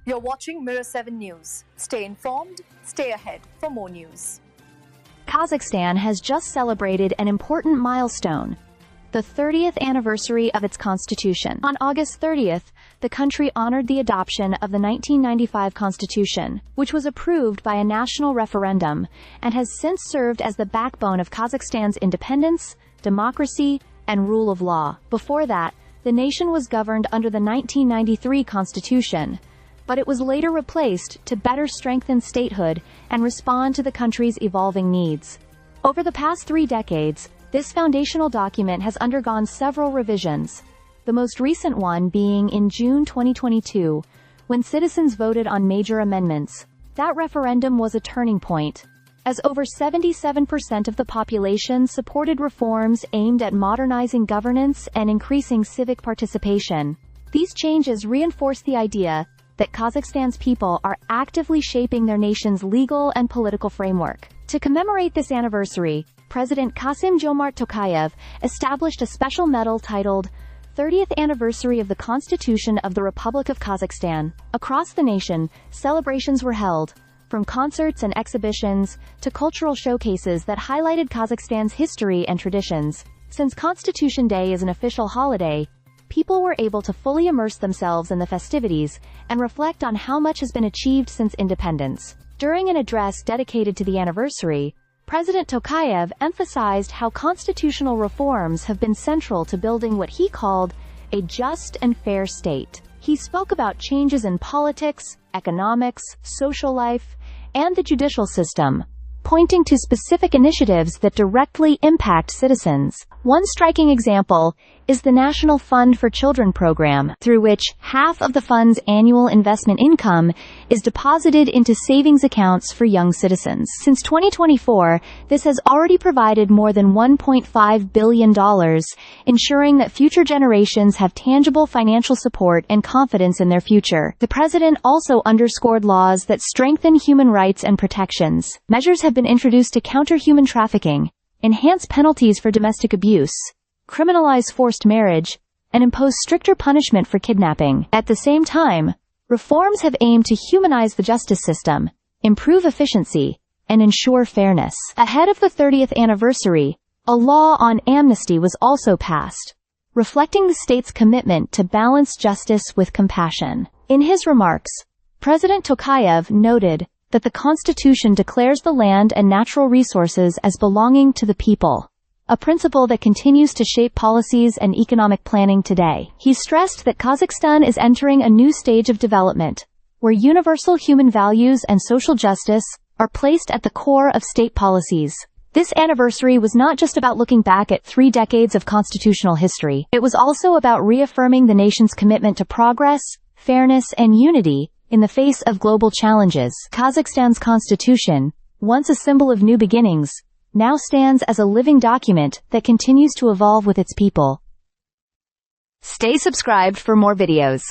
You're watching Mirror 7 News. Stay informed, stay ahead for more news. Kazakhstan has just celebrated an important milestone, the 30th anniversary of its constitution. On August 30th, the country honored the adoption of the 1995 constitution, which was approved by a national referendum and has since served as the backbone of Kazakhstan's independence, democracy, and rule of law. Before that, the nation was governed under the 1993 constitution, but it was later replaced to better strengthen statehood and respond to the country's evolving needs. Over the past 3 decades, this foundational document has undergone several revisions, the most recent one being in June 2022, when citizens voted on major amendments. That referendum was a turning point, as over 77% of the population supported reforms aimed at modernizing governance and increasing civic participation. These changes reinforce the idea that Kazakhstan's people are actively shaping their nation's legal and political framework. To commemorate this anniversary, President Kassym-Jomart Tokayev established a special medal titled 30th Anniversary of the Constitution of the Republic of Kazakhstan. Across the nation, celebrations were held, from concerts and exhibitions to cultural showcases that highlighted Kazakhstan's history and traditions. Since Constitution Day is an official holiday, people were able to fully immerse themselves in the festivities and reflect on how much has been achieved since independence. During an address dedicated to the anniversary, President Tokayev emphasized how constitutional reforms have been central to building what he called a just and fair state. He spoke about changes in politics, economics, social life, and the judicial system, pointing to specific initiatives that directly impact citizens. One striking example is the National Fund for Children program, through which half of the fund's annual investment income is deposited into savings accounts for young citizens. Since 2024, this has already provided more than $1.5 billion, ensuring that future generations have tangible financial support and confidence in their future. The president also underscored laws that strengthen human rights and protections. Measures have been introduced to counter human trafficking, enhance penalties for domestic abuse, criminalize forced marriage, and impose stricter punishment for kidnapping. At the same time, reforms have aimed to humanize the justice system, improve efficiency, and ensure fairness. Ahead of the 30th anniversary, a law on amnesty was also passed, reflecting the state's commitment to balance justice with compassion. In his remarks, President Tokayev noted that the Constitution declares the land and natural resources as belonging to the people, a principle that continues to shape policies and economic planning today. He stressed that Kazakhstan is entering a new stage of development, where universal human values and social justice are placed at the core of state policies. This anniversary was not just about looking back at 3 decades of constitutional history. It was also about reaffirming the nation's commitment to progress, fairness, and unity in the face of global challenges. Kazakhstan's constitution, once a symbol of new beginnings, now stands as a living document that continues to evolve with its people. Stay subscribed for more videos.